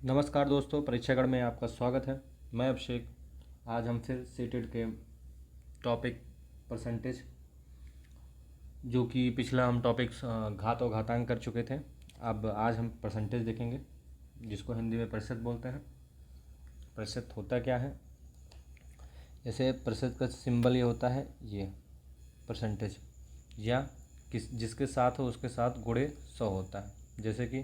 नमस्कार दोस्तों, परीक्षागढ़ में आपका स्वागत है। मैं अभिषेक। आज हम फिर सीटेड के टॉपिक परसेंटेज, जो कि पिछला हम टॉपिक घात और घातांक कर चुके थे। अब आज हम परसेंटेज देखेंगे, जिसको हिंदी में प्रतिशत बोलते हैं। प्रतिशत होता क्या है? जैसे प्रतिशत का सिंबल ये होता है, ये परसेंटेज, या जिसके साथ हो उसके साथ गुणे 100 होता है। जैसे कि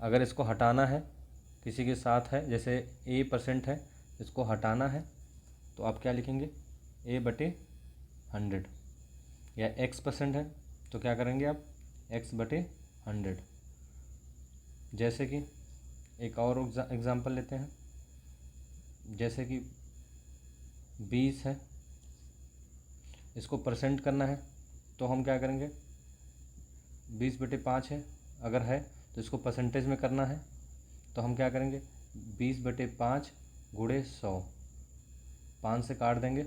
अगर इसको हटाना है, किसी के साथ है, जैसे A% है, इसको हटाना है तो आप क्या लिखेंगे? A/100। या X% है तो क्या करेंगे आप? X/100। जैसे कि एक और एग्जांपल लेते हैं। जैसे कि 20 है, इसको परसेंट करना है तो हम क्या करेंगे? 20/5 है, अगर है तो इसको परसेंटेज में करना है तो हम क्या करेंगे? 20/5 गुणे 100। 5 से काट देंगे,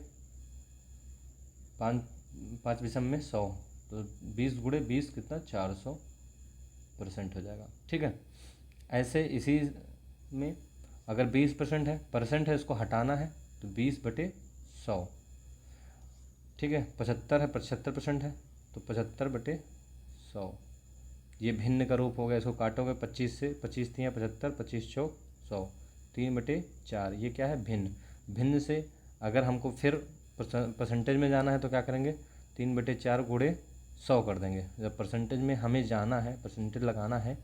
5 विषम में 100, तो 20 गुणे 20 कितना? 400% हो जाएगा। ठीक है। ऐसे इसी में अगर 20% है, इसको हटाना है तो 20/100। ठीक है। 75 है, 75% है तो 75/100। ये भिन्न का रूप हो गया। इसको काटोगे 25 से, 25 तियाँ 75, 25 चौक 100, 3/4। ये क्या है? भिन्न। भिन्न से अगर हमको फिर परसेंटेज में जाना है तो क्या करेंगे? 3/4 गुणे 100 कर देंगे। जब परसेंटेज में हमें जाना है, परसेंटेज लगाना है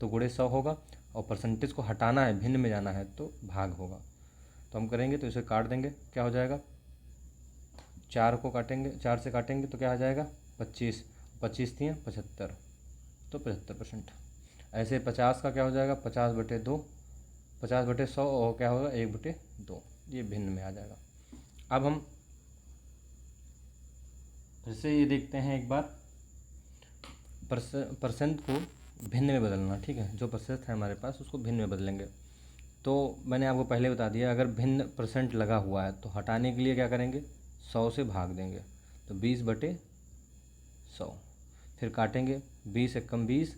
तो गुणे 100 होगा, और परसेंटेज को हटाना है, भिन्न में जाना है तो भाग होगा। तो हम करेंगे तो इसे काट देंगे, क्या हो जाएगा? 4 को काटेंगे, 4 से काटेंगे तो क्या हो जाएगा? 25, 25 तियाँ 75, तो 75%। ऐसे 50 का क्या हो जाएगा? 50/2, 50/100, और क्या होगा? 1/2। ये भिन्न में आ जाएगा। अब हम फिर से ये देखते हैं एक बार, परसेंट को भिन्न में बदलना। ठीक है, जो प्रतिशत है हमारे पास उसको भिन्न में बदलेंगे। तो मैंने आपको पहले बता दिया, अगर भिन्न परसेंट लगा हुआ है तो हटाने के लिए क्या करेंगे? 100 से भाग देंगे, तो 20/100। फिर काटेंगे, 20 एकम 20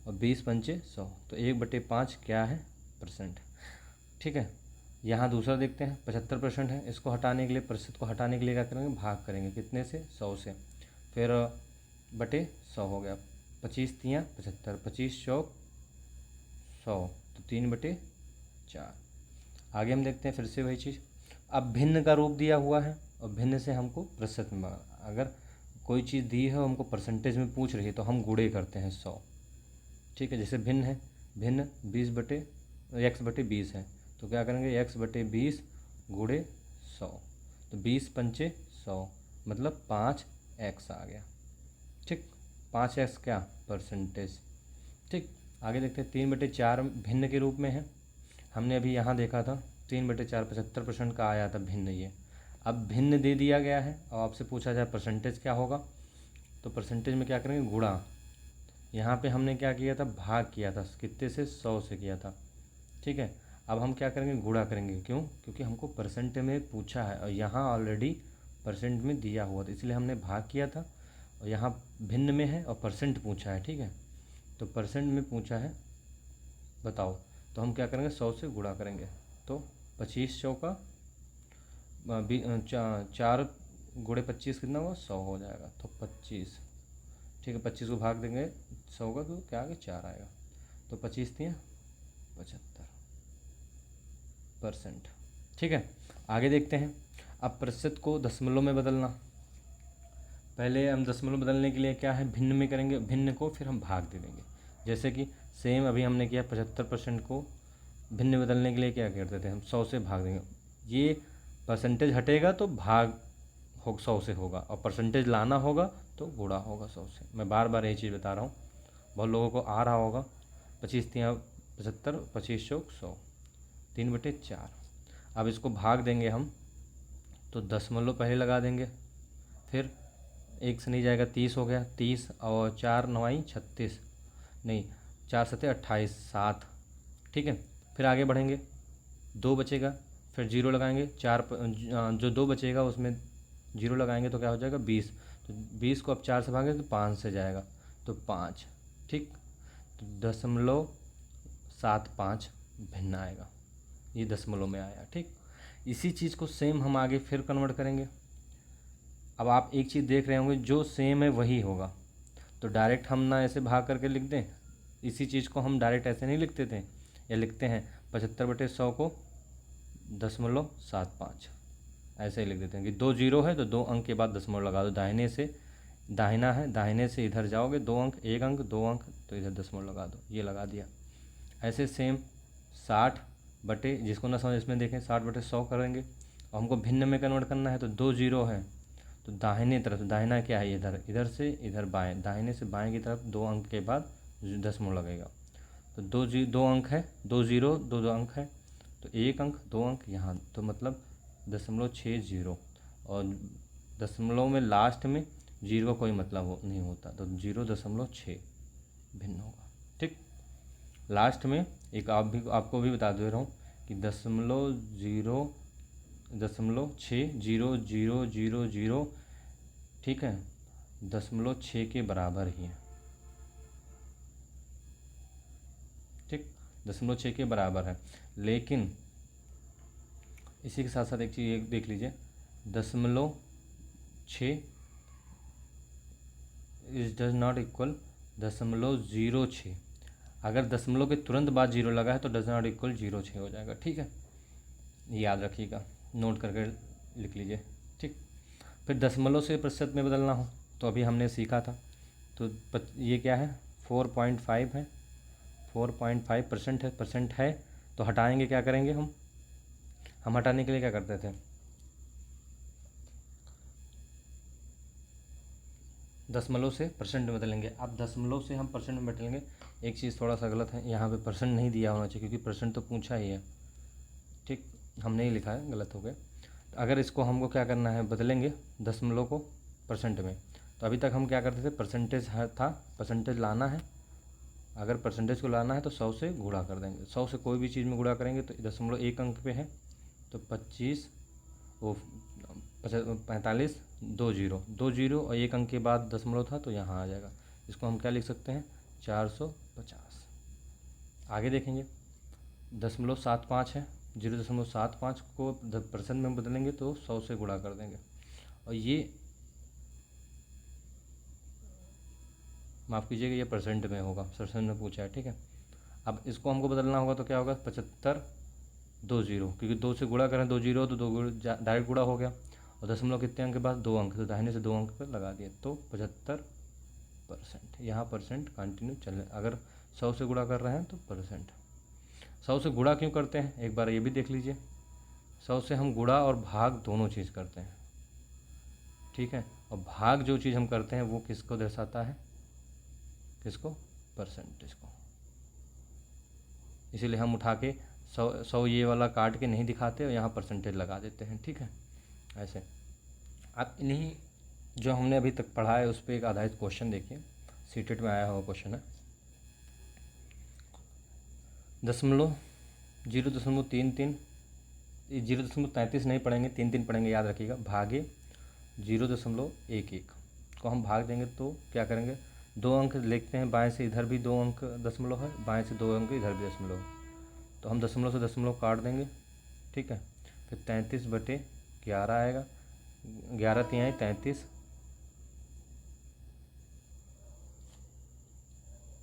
और 20 पंचे 100, तो 1/5 क्या है? परसेंट। ठीक है। यहाँ दूसरा देखते हैं, 75% है, इसको हटाने के लिए, प्रतिशत को हटाने के लिए क्या करेंगे? भाग करेंगे, कितने से? 100 से। फिर बटे 100 हो गया, 25 तियाँ 75, 25 चौक 100, तो 3/4। आगे हम देखते हैं फिर से वही चीज़। अब भिन्न का रूप दिया हुआ है और भिन्न से हमको प्रतिशत में, अगर कोई चीज़ दी है और हमको परसेंटेज में पूछ रही है तो हम गुणे करते हैं 100। ठीक है। जैसे भिन्न है, भिन्न 20/X/20 है तो क्या करेंगे? X/20 गुणे 100, तो 20 पंचे 100, मतलब 5x आ गया। ठीक, 5x क्या? परसेंटेज। ठीक। आगे देखते हैं, 3/4 भिन्न के रूप में है। हमने अभी यहाँ देखा था 3/4 75% का आया था भिन्न। ये अब भिन्न दे दिया गया है और आपसे पूछा जाए परसेंटेज क्या होगा, तो परसेंटेज में क्या करेंगे? गुणा। यहाँ पे हमने क्या किया था? भाग किया था, कितने से? 100 से किया था। ठीक है। अब हम क्या करेंगे? गुणा करेंगे। क्यों? क्योंकि हमको परसेंट में पूछा है और यहाँ ऑलरेडी परसेंट में दिया हुआ था, इसलिए हमने भाग किया था, और यहाँ भिन्न में है और परसेंट पूछा है। ठीक है, तो परसेंट में पूछा है, बताओ, तो हम क्या करेंगे? 100 से गुणा करेंगे, तो 25 चौका 4 गुणे 25 कितना हुआ? 100 हो जाएगा, तो 25। ठीक है, 25 को भाग देंगे 100 का तो क्या आगे? 4 आएगा, तो 25 तियाँ 75%। ठीक है। आगे देखते हैं। अब प्रतिशत को दशमलव में बदलना। पहले हम दशमलव बदलने के लिए क्या है? भिन्न में करेंगे, भिन्न को फिर हम भाग दे देंगे। जैसे कि सेम अभी हमने किया, 75% को भिन्न बदलने के लिए क्या करते थे? हम 100 से भाग देंगे। ये परसेंटेज हटेगा तो भाग 100 से होगा, और परसेंटेज लाना होगा तो गुणा होगा 100 से। मैं बार बार यही चीज़ बता रहा हूँ, बहुत लोगों को आ रहा होगा। 25 तियाँ 75, 25 चौक 100, 3/4। अब इसको भाग देंगे हम, तो दशमलव पहले लगा देंगे, फिर एक से नहीं जाएगा, 30 हो गया, 30 और 4 9 36, नहीं 4 7 28, 7। ठीक है। फिर आगे बढ़ेंगे, 2 बचेगा, फिर जीरो लगाएंगे, जो 2 बचेगा उसमें जीरो लगाएंगे तो क्या हो जाएगा? 20। तो 20 को अब 4 से भागेंगे तो 5 से जाएगा, तो 5। ठीक, तो 0.75 भिन्न आएगा, ये दशमलव में आया। ठीक, इसी चीज़ को सेम हम आगे फिर कन्वर्ट करेंगे। अब आप एक चीज़ देख रहे होंगे, जो सेम है वही होगा, तो डायरेक्ट हम ना ऐसे भाग करके लिख दें, इसी चीज़ को हम डायरेक्ट ऐसे नहीं लिखते थे, या लिखते हैं 75/100 को 0.75 ऐसे ही लिख देते हैं कि 2 जीरो है तो 2 अंक के बाद दशमलव लगा दो, दाहिने से दाहिना है, दाहिने से इधर जाओगे 2 अंक, 1 अंक 2 अंक तो इधर दशमलव लगा दो, ये लगा दिया। ऐसे सेम 60 बटे, जिसको ना समझ इसमें देखें 60/100 करेंगे, और हमको भिन्न में कन्वर्ट करना है, तो 2 जीरो है तो दाहिने तरफ, दाहिना क्या है इधर, इधर से इधर बाएं, दाहिने से बाएं की तरफ 2 अंक के बाद दशमलव लगेगा, तो 2 अंक है, 2 जीरो 2 अंक है तो 1 अंक 2 अंक यहाँ, तो मतलब 0.60, और दशमलव में लास्ट में जीरो का कोई मतलब नहीं होता, तो 0.6 भिन्न होगा। ठीक, लास्ट में एक आपको भी बता दे रहा हूँ कि 0.60000, ठीक है, 0.6 के बराबर ही है। ठीक, 0.6 के बराबर है, लेकिन इसी के साथ साथ एक चीज़ एक देख लीजिए, 0.6 डज नॉट इक्वल 0.06, अगर दशमलव के तुरंत बाद जीरो लगा है तो डज नॉट इक्वल 0.6 हो जाएगा। ठीक है, याद रखिएगा, नोट करके लिख लीजिए। ठीक, फिर दशमलव से प्रतिशत में बदलना हो तो अभी हमने सीखा था, तो ये क्या है 4.5 है, 4.5% है, परसेंट है, तो हटाएंगे, क्या करेंगे हम हटाने के लिए क्या करते थे, दशमलव से परसेंट में बदलेंगे। अब दशमलव से हम परसेंट में बदलेंगे, एक चीज़ थोड़ा सा गलत है, यहाँ पे परसेंट नहीं दिया होना चाहिए, क्योंकि परसेंट तो पूछा ही है। ठीक, हमने ही लिखा है, गलत हो गया। तो अगर इसको हमको क्या करना है, बदलेंगे दशमलव को परसेंट में, तो अभी तक हम क्या करते थे, परसेंटेज था, परसेंटेज लाना है, अगर परसेंटेज को लाना है तो 100 से गुणा कर देंगे, 100 से कोई भी चीज़ में गुणा करेंगे तो 0.1 अंक पे है तो 25 वो 45, 2 जीरो और 1 अंक के बाद दशमलव था तो यहाँ आ जाएगा, इसको हम क्या लिख सकते हैं 450। आगे देखेंगे 0.75 है, 0.75 को परसेंट में बदलेंगे तो 100 से गुणा कर देंगे, और ये माफ़ कीजिएगा, ये परसेंट में होगा, परसेंट में पूछा है। ठीक है, अब इसको हमको बदलना होगा तो क्या होगा 75 2 जीरो, क्योंकि 2 से गुणा करें 2 जीरो तो 2 डायरेक्ट गुणा हो गया, और दशमलव कितने अंक के बाद 2 अंक, तो दाहिने से 2 अंक पर लगा दिए, तो 75%। यहाँ परसेंट कंटिन्यू चले, अगर 100 से गुणा कर रहे हैं तो परसेंट। 100 से गुणा क्यों करते हैं, एक बार ये भी देख लीजिए, 100 से हम गुणा और भाग दोनों चीज़ करते हैं। ठीक है, और भाग जो चीज़ हम करते हैं वो किसको दर्शाता है, किसको, परसेंटेज को, इसीलिए हम उठा के 100 ये वाला काट के नहीं दिखाते और यहाँ परसेंटेज लगा देते हैं। ठीक है, ऐसे आप इन्हीं जो हमने अभी तक पढ़ा है उस पर एक आधारित क्वेश्चन देखिए, सीटेट में आया हुआ क्वेश्चन है, 0.33, 0.33 नहीं पढ़ेंगे, 3 पढ़ेंगे, याद रखिएगा, भागे 0.11 को हम भाग देंगे तो क्या करेंगे, 2 अंक लिखते हैं, बाएं से इधर भी 2 अंक दशमलव है, बाएं से 2 अंक इधर भी दशमलव है, तो हम दशमलव से दशमलव काट देंगे। ठीक है, फिर 33/11 आएगा, 11 तिहाई 33,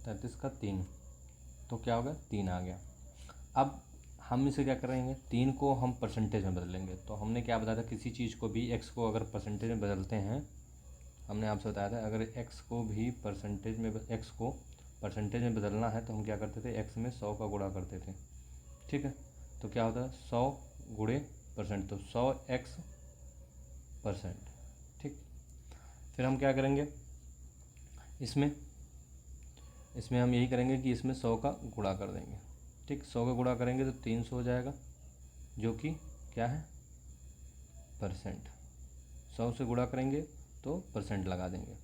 33 का 3, तो क्या होगा 3 आ गया। अब हम इसे क्या करेंगे, 3 को हम परसेंटेज में बदलेंगे, तो हमने क्या बताया था, किसी चीज़ को भी x को अगर परसेंटेज में बदलते हैं, हमने आपसे बताया था अगर x को भी परसेंटेज में बदलना है तो हम क्या करते थे, x में 100 का गुणा करते थे। ठीक है, तो क्या होता है 100 गुणे परसेंट, तो 100x %। ठीक, फिर हम क्या करेंगे, इसमें हम यही करेंगे कि इसमें 100 का गुणा कर देंगे। ठीक, 100 का गुणा करेंगे तो 300 हो जाएगा, जो कि क्या है, परसेंट। 100 से गुणा करेंगे तो परसेंट लगा देंगे,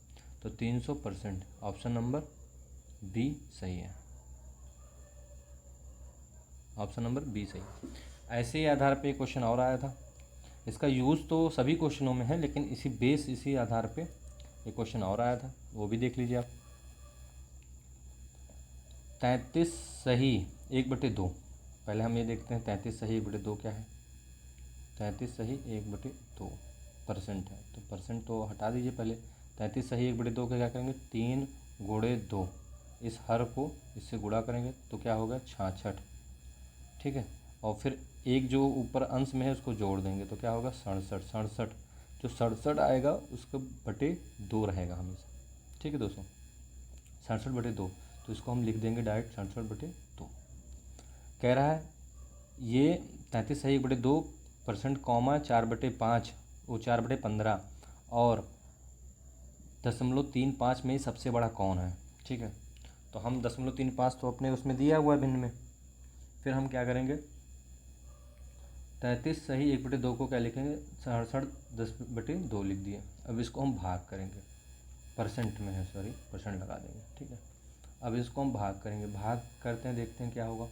तो 300%, ऑप्शन नंबर बी सही है, ऑप्शन नंबर बी सही। ऐसे ही आधार पे क्वेश्चन और आया था, इसका यूज़ तो सभी क्वेश्चनों में है, लेकिन इसी आधार पे एक क्वेश्चन और आया था, वो भी देख लीजिए आप। 33 सही 1/2, पहले हम ये देखते हैं 33 सही 1/2 क्या है। 33 सही 1/2 परसेंट है, तो परसेंट तो हटा दीजिए पहले। 33 सही 1/2 का क्या करेंगे, 3 गुणे 2, इस हर को इससे गुणा करेंगे तो क्या होगा 66, ठीक है। और फिर एक जो ऊपर अंश में है उसको जोड़ देंगे तो क्या होगा 67, 67 जो 67 आएगा उसका बटे 2 रहेगा हमेशा, ठीक है दोस्तों। 67/2, तो इसको हम लिख देंगे डायरेक्ट 67/2। कह रहा है ये 33 सही 1/2 परसेंट कॉमा 4/5, वो 4/15 और 0.35 में सबसे बड़ा कौन है, ठीक है। तो हम 0.35 तो अपने उसमें दिया हुआ है भिन्न में। फिर हम क्या करेंगे, 33 सही 1/2 को क्या लिखेंगे, 67 10/2 लिख दिए। अब इसको हम भाग करेंगे, परसेंट में है सॉरी, परसेंट लगा देंगे, ठीक है। अब इसको हम भाग करेंगे, भाग करते हैं देखते हैं क्या होगा।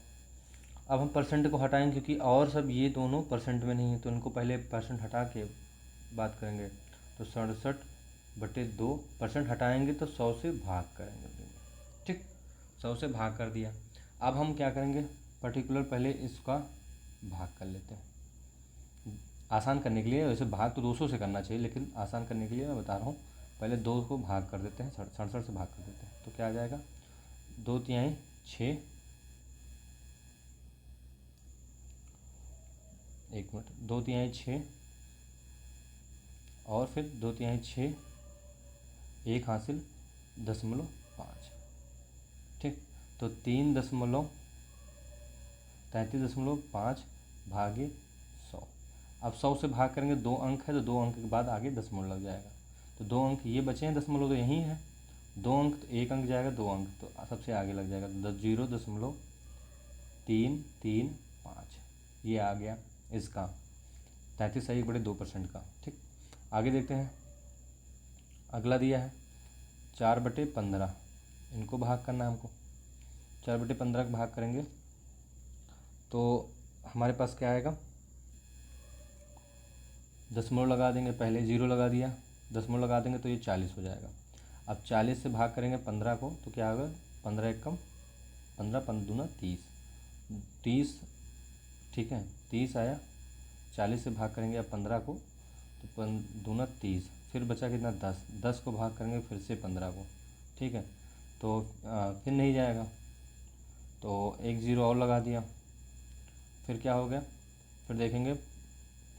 अब हम परसेंट को हटाएंगे क्योंकि और सब ये दोनों परसेंट में नहीं है, तो इनको पहले परसेंट हटा के बात करेंगे। तो 67/2 परसेंट हटाएंगे तो 100 से भाग करेंगे, ठीक। 100 से भाग कर दिया। अब हम क्या करेंगे, पर्टिकुलर पहले इसका भाग कर लेते हैं आसान करने के लिए। वैसे भाग तो 200 से करना चाहिए, लेकिन आसान करने के लिए मैं बता रहा हूँ, पहले 2 को भाग कर देते हैं, 67 से भाग कर देते हैं तो क्या आ जाएगा, 2×3 6, 1 मिनट, 2×3 6 और फिर 2×3 6, 1 हासिल 0.5, ठीक। तो 33.5 भागे 100। अब 100 से भाग करेंगे, 2 अंक है तो 2 अंक के बाद आगे दशमलव लग जाएगा, तो 2 अंक ये बचे हैं, दशमलव तो यहीं है, 2 अंक तो 1 अंक जाएगा, 2 अंक तो सबसे आगे लग जाएगा, तो 0.335 ये आ गया इसका 33 सही 1/2% का, ठीक। आगे देखते हैं, अगला दिया है 4/15, इनको भाग करना है हमको। 4/15 का भाग करेंगे तो हमारे पास क्या आएगा, दशमलव लगा देंगे, पहले 0 लगा दिया, दशमलव लगा देंगे तो ये 40 हो जाएगा। अब 40 से भाग करेंगे 15 को तो क्या होगा, 15 एकम 15, 15×2 30, 30, ठीक है, 30 आया। 40 से भाग करेंगे अब 15 को तो 15×2 30, फिर बचा कितना 10, 10 को भाग करेंगे फिर से 15 को, ठीक है। तो फिर नहीं जाएगा तो 1 0 और लगा दिया, फिर क्या हो गया, फिर देखेंगे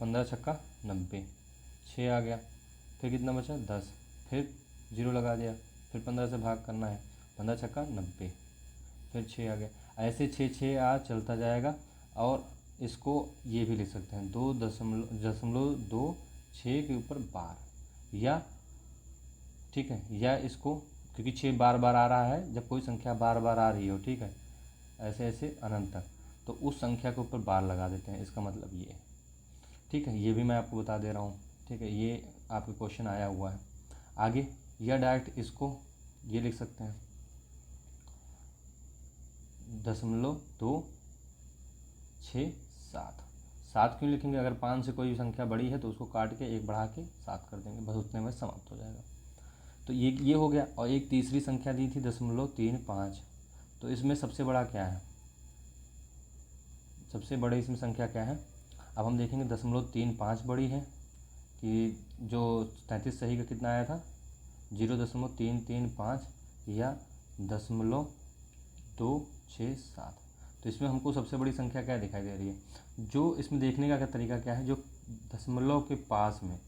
15 छक्का 90, 6 आ गया, फिर कितना बचा 10, फिर 0 लगा दिया, फिर 15 से भाग करना है, 15 छक्का 90, फिर 6 आ गया, ऐसे 6 आ चलता जाएगा। और इसको ये भी लिख सकते हैं 2.26 के ऊपर बार, या ठीक है, या इसको क्योंकि 6 बार बार आ रहा है, जब कोई संख्या बार बार आ रही हो, ठीक है, ऐसे ऐसे अनंत तक, तो उस संख्या के ऊपर बार लगा देते हैं, इसका मतलब ये है, ठीक है। ये भी मैं आपको बता दे रहा हूँ, ठीक है, ये आपके क्वेश्चन आया हुआ है आगे। या डायरेक्ट इसको ये लिख सकते हैं 0.267, 7 क्यों लिखेंगे, अगर 5 से कोई संख्या बड़ी है तो उसको काट के 1 बढ़ा के 7 कर देंगे, बस उतने में समाप्त हो जाएगा। तो ये हो गया। और एक तीसरी संख्या दी थी 0.35, तो इसमें सबसे बड़ा क्या है, सबसे बड़े इसमें संख्या क्या है। अब हम देखेंगे 0.35 बड़ी है कि जो 33 सही का कितना आया था 0.335 या 0.267, तो इसमें हमको सबसे बड़ी संख्या क्या दिखाई दे रही है। जो इसमें देखने का तरीका क्या है, जो दशमलव के पास में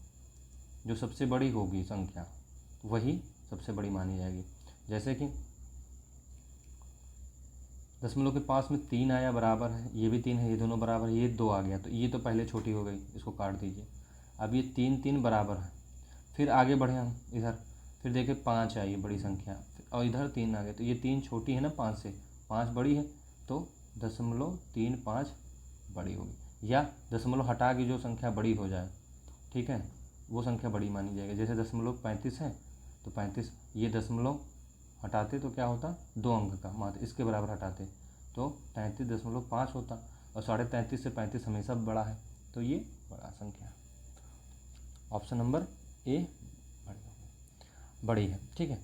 जो सबसे बड़ी होगी संख्या वही सबसे बड़ी मानी जाएगी। जैसे कि दशमलव के पास में 3 आया बराबर है, ये भी 3 है, ये दोनों बराबर है, ये 2 आ गया, तो ये तो पहले छोटी हो गई, इसको काट दीजिए। अब ये 3 3 बराबर है, फिर आगे बढ़े हम इधर, फिर देखें 5 आई बड़ी संख्या, और इधर 3 आ गए, तो ये 3 छोटी है ना 5 से, 5 बड़ी है, तो 0.35 बड़ी होगी। या दशमलव हटा के जो संख्या बड़ी हो जाए, ठीक है, वो संख्या बड़ी मानी जाएगी। जैसे 35 है तो 35, ये दशमलव हटाते तो क्या होता 2 अंक का, मात्र इसके बराबर हटाते तो 33.5 होता, और 33.5 से 35 हमेशा बड़ा है, तो ये बड़ा संख्या। ऑप्शन नंबर ए बड़ी है, ठीक है।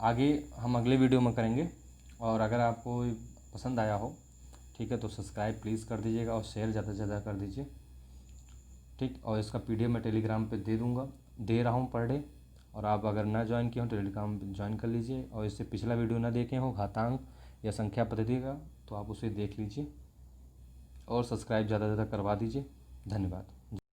आगे हम अगले वीडियो में करेंगे, और अगर आपको पसंद आया हो ठीक है। तो सब्सक्राइब प्लीज़ कर दीजिएगा और शेयर ज़्यादा से ज़्यादा कर दीजिए, ठीक। और इसका PDF मैं टेलीग्राम पे दे रहा हूँ पर डे। और आप अगर ना ज्वाइन किए हो तो टेलीग्राम ज्वाइन कर लीजिए, और इससे पिछला वीडियो ना देखे हो घातांक या संख्या पद्धति का तो आप उसे देख लीजिए, और सब्सक्राइब ज़्यादा से ज़्यादा करवा दीजिए। धन्यवाद।